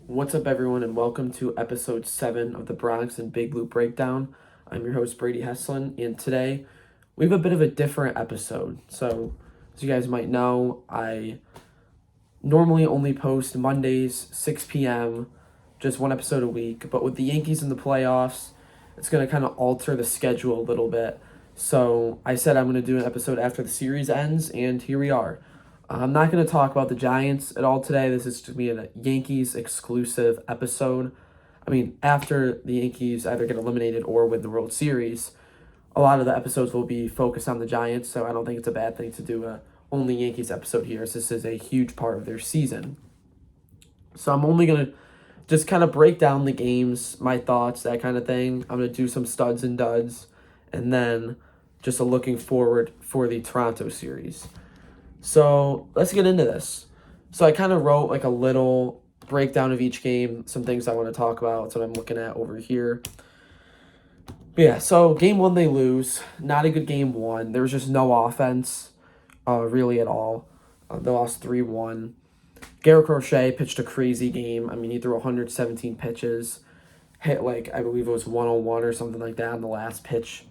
What's up, everyone, and welcome to episode 7 of the Bronx and Big Blue Breakdown. I'm your host, Brady Heslin, and today we have a bit of a different episode. So, as you guys might know, I normally only post Mondays, 6 p.m., just one episode a week, but with the Yankees in the playoffs, it's going to kind of alter the schedule a little bit. So, I said I'm going to do an episode after the series ends, and here we are. I'm not going to talk about the Giants at all today. This is to be a Yankees exclusive episode. I mean, after the Yankees either get eliminated or win the World Series, a lot of the episodes will be focused on the Giants, so I don't think it's a bad thing to do a only Yankees episode here, as this is a huge part of their season. So I'm only going to just kind of break down the games, my thoughts, that kind of thing. I'm going to do some studs and duds, and then just a looking forward for the Toronto series. So let's get into this. So I kind of wrote like a little breakdown of each game, some things I want to talk about. That's what I'm looking at over here. But yeah, so game one, they lose. Not a good game one. There was just no offense really at all. They lost 3-1. Garrett Crochet pitched a crazy game. I mean, he threw 117 pitches, hit like, I believe it was 101 or something like that on the last pitch.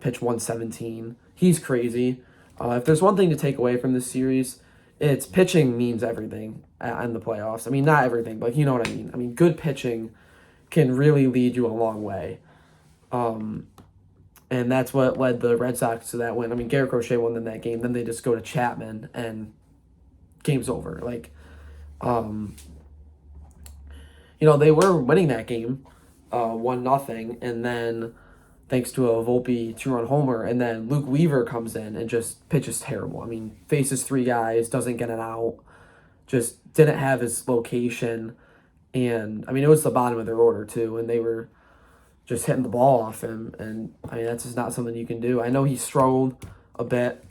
Pitch 117. He's crazy. If there's one thing to take away from this series, it's pitching means everything in the playoffs. I mean, not everything, but you know what I mean. I mean, good pitching can really lead you a long way. And that's what led the Red Sox to that win. I mean, Garrett Crochet won in that game. Then they just go to Chapman, and game's over. They were winning that game 1-0, and then thanks to a Volpe 2-run homer, and then Luke Weaver comes in and just pitches terrible. I mean, faces 3 guys, doesn't get an out, just didn't have his location, and I mean, it was the bottom of their order too, and they were just hitting the ball off him, and I mean, that's just not something you can do. I know he struggled a bit,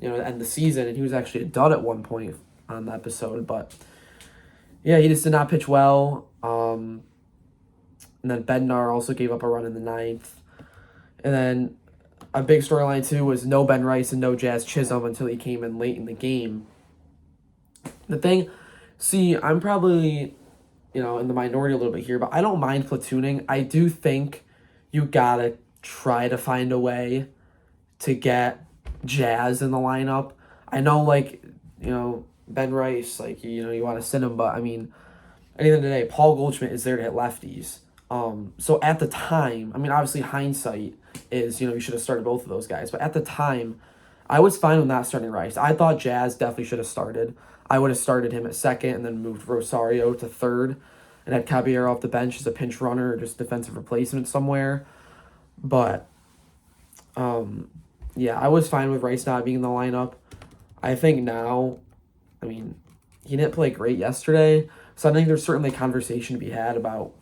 to end the season, and he was actually a dud at one point on the episode, but yeah, he just did not pitch well. And then Bednar also gave up a run in the 9th. And then a big storyline, too, was no Ben Rice and no Jazz Chisholm until he came in late in the game. I'm probably, in the minority a little bit here, but I don't mind platooning. I do think you gotta try to find a way to get Jazz in the lineup. I know, Ben Rice, you want to send him, but, I mean, at the end of the day, Paul Goldschmidt is there to hit lefties. So at the time, I mean, obviously hindsight is, you should have started both of those guys. But at the time, I was fine with not starting Rice. I thought Jazz definitely should have started. I would have started him at second and then moved Rosario to third and had Caballero off the bench as a pinch runner or just defensive replacement somewhere. But, I was fine with Rice not being in the lineup. I think now, I mean, he didn't play great yesterday. So I think there's certainly a conversation to be had about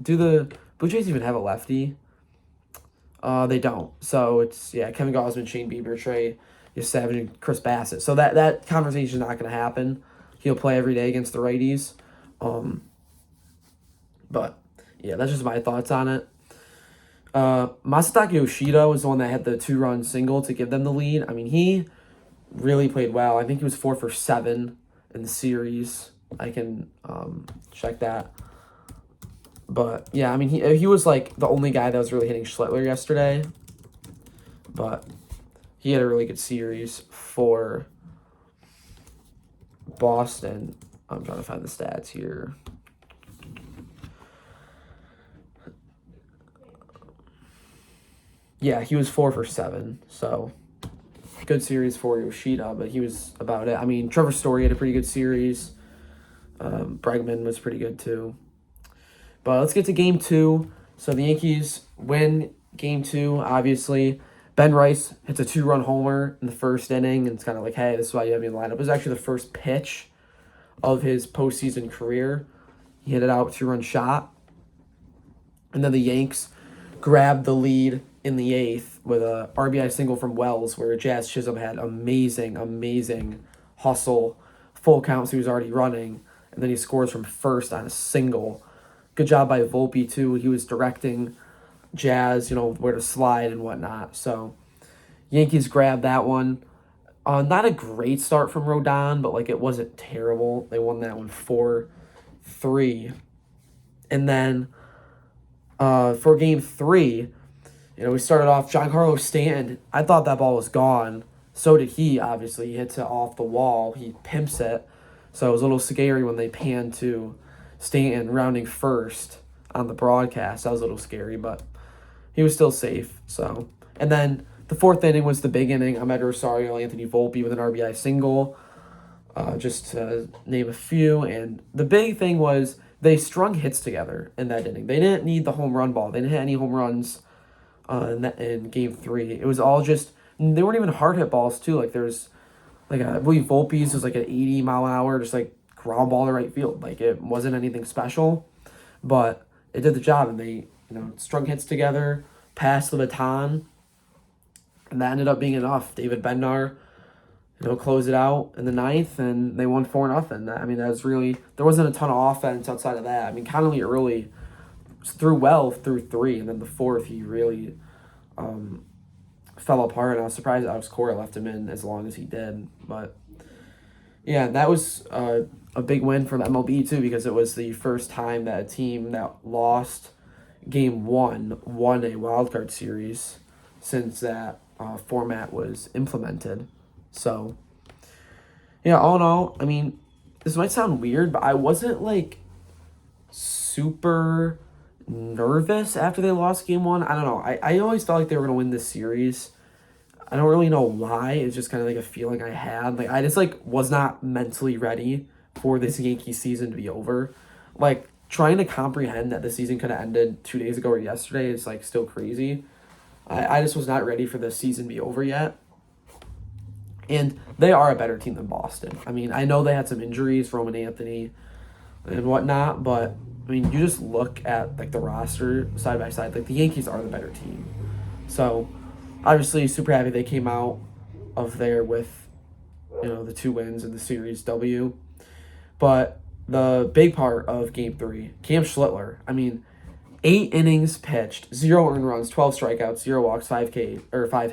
do the Blue Jays even have a lefty? They don't. So it's, Kevin Gausman, Shane Bieber, Trey Savage, and Chris Bassett. So that conversation is not going to happen. He'll play every day against the righties. But, that's just my thoughts on it. Masataka Yoshida was the one that had the 2-run single to give them the lead. I mean, he really played well. I think he was 4 for 7 in the series. I can check that. But, I mean, he was, the only guy that was really hitting Schlittler yesterday. But he had a really good series for Boston. I'm trying to find the stats here. Yeah, he was 4 for 7, so good series for Yoshida, but he was about it. I mean, Trevor Story had a pretty good series. Bregman was pretty good too. But let's get to game 2. So the Yankees win game 2, obviously. Ben Rice hits a 2-run homer in the first inning, and it's kind of like, hey, this is why you have me in the lineup. It was actually the first pitch of his postseason career. He hit it out, 2-run shot. And then the Yanks grabbed the lead in the 8th with a RBI single from Wells, where Jazz Chisholm had amazing hustle, full count, so he was already running. And then he scores from first on a single. Good job by Volpe, too. He was directing Jazz, where to slide and whatnot. So Yankees grabbed that one. Not a great start from Rodon, but, it wasn't terrible. They won that one 4 3. And then for Game 3, we started off Giancarlo Stanton. I thought that ball was gone. So did he, obviously. He hits it off the wall. He pimps it. So it was a little scary when they panned to Stanton rounding first on the broadcast. That was a little scary, but he was still safe. So, and then the 4th inning was the big inning. Ahmed Rosario, Anthony Volpe with an RBI single, just to name a few. And the big thing was they strung hits together in that inning. They didn't need the home run ball. They didn't hit any home runs in Game 3. It was all just, they weren't even hard hit balls too. Like there's, like I believe Volpe's was like an 80-mile-an-hour, just like ground ball to right field. Like it wasn't anything special, but it did the job. And they, strung hits together, passed the baton, and that ended up being enough. David Bednar, closed it out in the 9th, and they won 4-0. I mean, that was really, there wasn't a ton of offense outside of that. I mean, Connolly early threw well through 3, and then the 4th he really fell apart. And I was surprised Alex Cora left him in as long as he did. But yeah, that was a big win for the MLB too, because it was the first time that a team that lost Game 1 won a wildcard series since that format was implemented. So yeah, all in all, I mean, this might sound weird, but I wasn't like super nervous after they lost Game 1. I don't know. I always felt like they were going to win this series. I don't really know why. It's just kind of like a feeling I had. Like, I just, was not mentally ready for this Yankee season to be over. Like, trying to comprehend that the season could have ended 2 days ago or yesterday is, still crazy. I just was not ready for the season to be over yet. And they are a better team than Boston. I mean, I know they had some injuries, Roman Anthony and whatnot, but I mean, you just look at the roster side by side. The Yankees are the better team. So obviously, super happy they came out of there with the 2 wins in the series W. But the big part of Game 3, Cam Schlittler. I mean, 8 innings pitched, 0 earned runs, 12 strikeouts, 0 walks, 5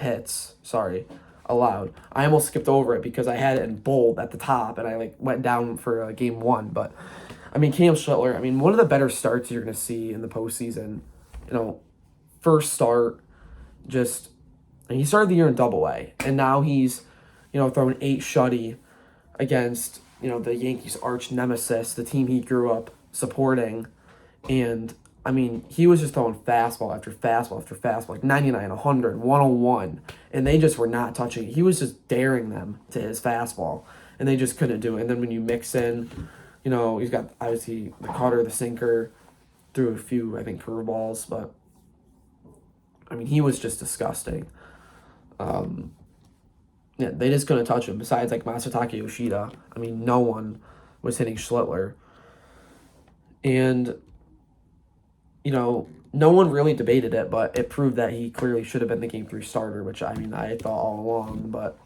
hits. Allowed. I almost skipped over it because I had it in bold at the top, and I went down for Game 1. But I mean, Cam Schlittler, one of the better starts you're going to see in the postseason. First start, he started the year in Double-A, and now he's, throwing 8 shutty against, the Yankees' arch nemesis, the team he grew up supporting. And, I mean, he was just throwing fastball after fastball after fastball, 99, 100, 101, and they just were not touching it. He was just daring them to his fastball, and they just couldn't do it. And then when you mix in, he's got, obviously, the cutter, the sinker, threw a few, I think, curveballs, but, I mean, he was just disgusting. Yeah, they just couldn't touch him. Besides, Masataka Yoshida, I mean, no one was hitting Schlittler. And, no one really debated it, but it proved that he clearly should have been the Game 3 starter, which, I mean, I thought all along. But,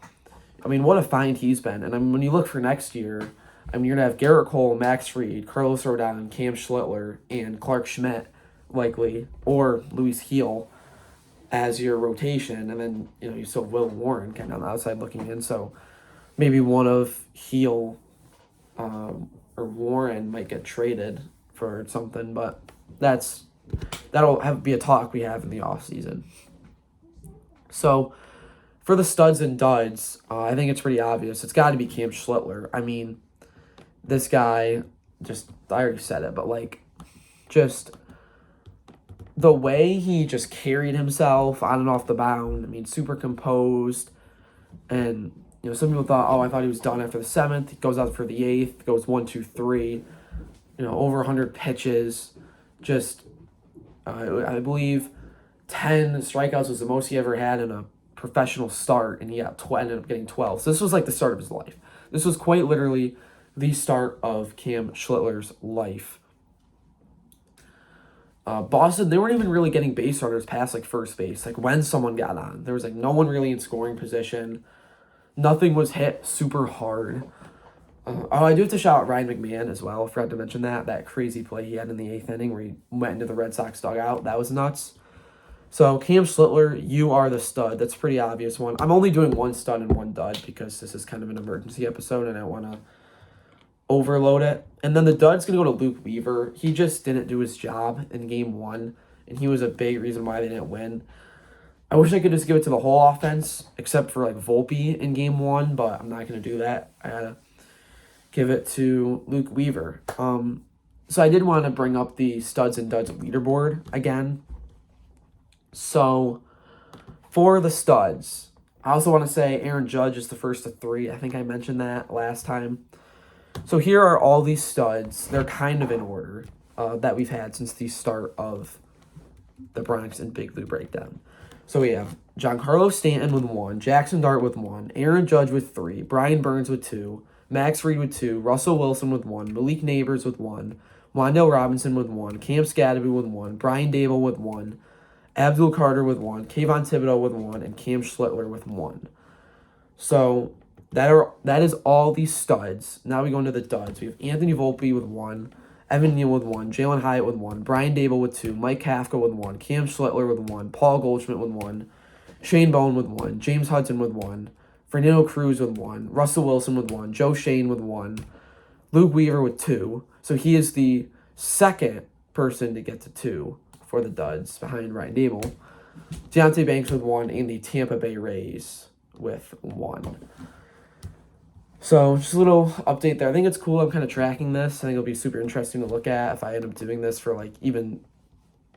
I mean, what a find he's been. And, I mean, when you look for next year, I mean, you're going to have Garrett Cole, Max Fried, Carlos Rodon, Cam Schlittler, and Clark Schmidt, likely, or Luis Heel as your rotation. And then, you still have Will Warren kind of on the outside looking in. So maybe one of Heel or Warren might get traded for something, but that'll be a talk we have in the offseason. So for the studs and duds, I think it's pretty obvious. It's got to be Cam Schlittler. I mean, this guy, I already said it, but just the way he just carried himself on and off the mound, I mean, super composed. And, some people thought, I thought he was done after the 7th. He goes out for the 8th, goes 1, 2, 3, over 100 pitches. Just, I believe 10 strikeouts was the most he ever had in a professional start, and he ended up getting 12. So this was the start of his life. This was quite literally the start of Cam Schlittler's life. Boston, they weren't even really getting base runners past first base. When someone got on, there was no one really in scoring position. Nothing was hit super hard. I do have to shout out Ryan McMahon as well. I forgot to mention that crazy play he had in the 8th inning where he went into the Red Sox dugout. That was nuts. So Cam Schlittler, you are the stud. That's a pretty obvious one. I'm only doing one stud and one dud because this is kind of an emergency episode and I want to overload it. And then the dud's going to go to Luke Weaver. He just didn't do his job in game one, and he was a big reason why they didn't win. I wish I could just give it to the whole offense, except for like Volpe in game one, but I'm not going to do that. I gotta give it to Luke Weaver. So I did want to bring up the studs and duds leaderboard again. So for the studs, I also want to say Aaron Judge is the first of three. I think I mentioned that last time. So here are all these studs. They're kind of in order that we've had since the start of the Bronx and Big Blue Breakdown. So we have Giancarlo Stanton with 1, Jackson Dart with 1, Aaron Judge with 3, Brian Burns with 2, Max Fried with 2, Russell Wilson with 1, Malik Neighbors with 1, Wan'Dale Robinson with 1, Cam Scatterby with 1, Brian Dable with 1, Abdul Carter with 1, Kayvon Thibodeau with 1, and Cam Schlittler with 1. So that is all these studs. Now we go into the duds. We have Anthony Volpe with 1, Evan Neal with 1, Jalen Hyatt with 1, Brian Dable with 2, Mike Kafka with 1, Cam Schlittler with 1, Paul Goldschmidt with 1, Shane Bowen with 1, James Hudson with 1, Fernando Cruz with 1, Russell Wilson with 1, Joe Shane with 1, Luke Weaver with 2. So he is the second person to get to 2 for the duds behind Ryan Dable. Deontay Banks with 1, and the Tampa Bay Rays with 1. So just a little update there. I think it's cool. I'm kind of tracking this. I think it'll be super interesting to look at if I end up doing this for like even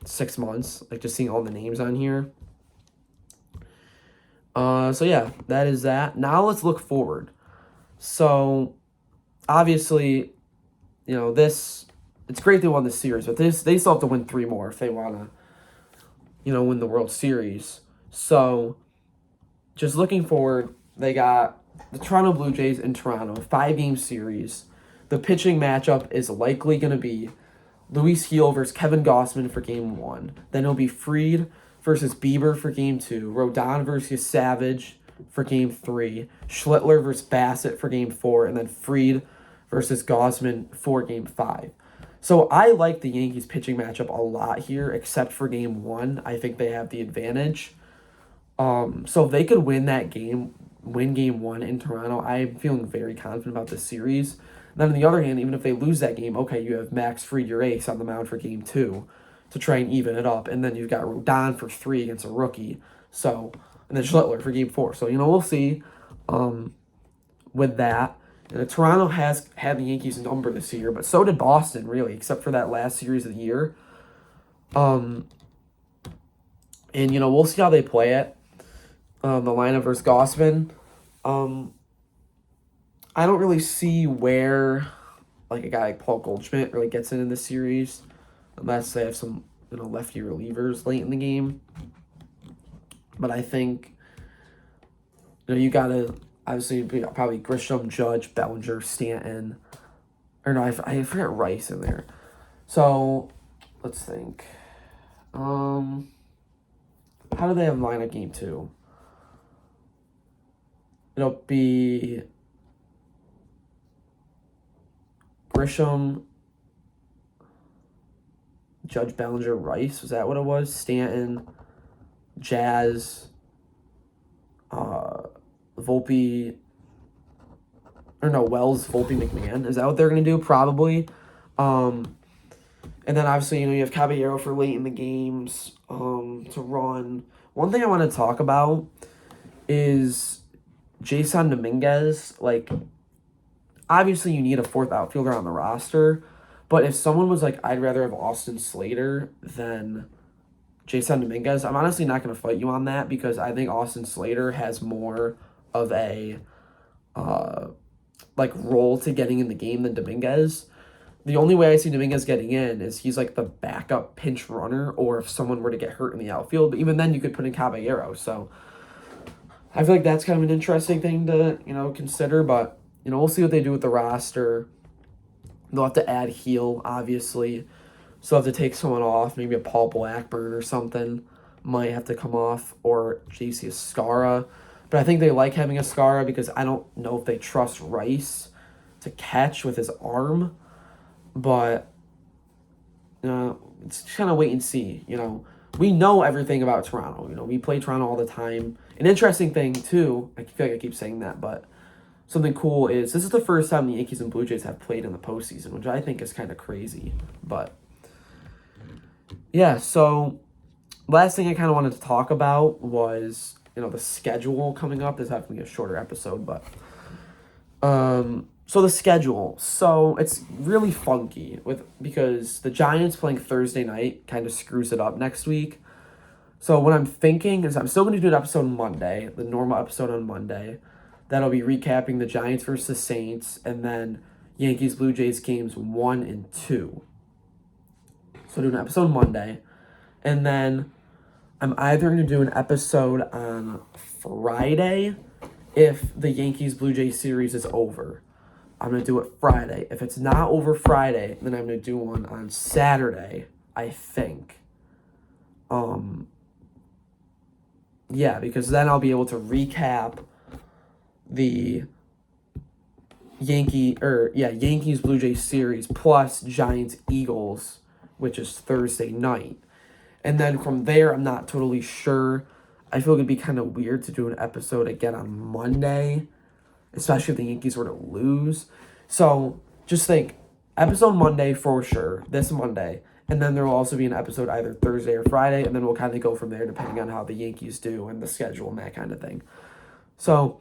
6 months, like just seeing all the names on here. So yeah, that is that. Now let's look forward. So obviously, it's great they won the series, but they still have to win 3 more if they want to, win the World Series. So just looking forward, they got the Toronto Blue Jays in Toronto, 5-game series. The pitching matchup is likely going to be Luis Gil versus Kevin Gausman for game 1. Then it'll be Fried versus Bieber for game 2. Rodon versus Savage for game 3. Schlittler versus Bassett for game 4. And then Fried versus Gausman for game 5. So I like the Yankees pitching matchup a lot here, except for game 1. I think they have the advantage. So if they could win game 1 in Toronto, I'm feeling very confident about this series. Then on the other hand, even if they lose that game, okay, you have Max Fried, your ace, on the mound for game 2 to try and even it up. And then you've got Rodon for 3 against a rookie. So, and then Schlittler for game 4. So, we'll see with that. And Toronto has had the Yankees number this year, but so did Boston, really, except for that last series of the year. And, we'll see how they play it. The lineup versus Gausman. I don't really see where like a guy like Paul Goldschmidt really gets in this series, unless they have some lefty relievers late in the game. But I think you gotta obviously probably Grisham, Judge, Bellinger, Stanton, or no, I forgot Rice in there. So let's think. How do they have lineup game 2? It'll be Grisham, Judge, Bellinger, Rice. Was that what it was? Stanton, Jazz, Volpe, or no, Wells, Volpe, McMahon. Is that what they're going to do? Probably. And then obviously, you have Caballero for late in the games to run. One thing I want to talk about is Jason Dominguez. Like, obviously you need a 4th outfielder on the roster, but if someone was like, I'd rather have Austin Slater than Jason Dominguez, I'm honestly not going to fight you on that, because I think Austin Slater has more of a role to getting in the game than Dominguez. The only way I see Dominguez getting in is he's like the backup pinch runner, or if someone were to get hurt in the outfield. But even then, you could put in Caballero. So I feel like that's kind of an interesting thing to consider. But we'll see what they do with the roster. They'll have to add Heel, obviously. So they'll have to take someone off. Maybe a Paul Blackburn or something might have to come off, or JC Escara. But I think they like having Escara because I don't know if they trust Rice to catch with his arm. But it's kind of wait and see. We know everything about Toronto. We play Toronto all the time. An interesting thing, too, I feel like I keep saying that, but something cool is this is the first time the Yankees and Blue Jays have played in the postseason, which I think is kind of crazy. But yeah, so last thing I kind of wanted to talk about was, the schedule coming up. This is having to be a shorter episode, but so the schedule. So it's really funky because the Giants playing Thursday night kind of screws it up next week. So what I'm thinking is I'm still going to do an episode Monday, the normal episode on Monday. That'll be recapping the Giants versus the Saints, and then Yankees Blue Jays games 1 and 2. So do an episode Monday, and then I'm either going to do an episode on Friday if the Yankees Blue Jays series is over. I'm going to do it Friday. If it's not over Friday, then I'm going to do one on Saturday, I think. Yeah, because then I'll be able to recap the Yankees Blue Jays series plus Giants Eagles, which is Thursday night. And then from there, I'm not totally sure. I feel like it'd be kind of weird to do an episode again on Monday, especially if the Yankees were to lose. So just think, episode Monday for sure, this Monday. And then there will also be an episode either Thursday or Friday, and then we'll kind of go from there depending on how the Yankees do and the schedule and that kind of thing. So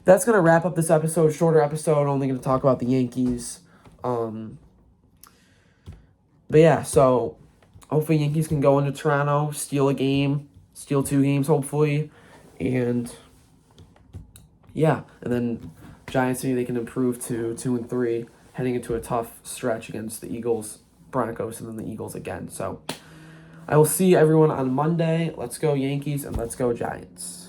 that's going to wrap up this episode. Shorter episode, only going to talk about the Yankees. But yeah, so hopefully Yankees can go into Toronto, steal 2 games hopefully. And yeah, and then Giants, maybe they can improve to 2 and 3, heading into a tough stretch against the Eagles, Broncos, and then the Eagles again. So I will see everyone on Monday. Let's go Yankees and let's go Giants.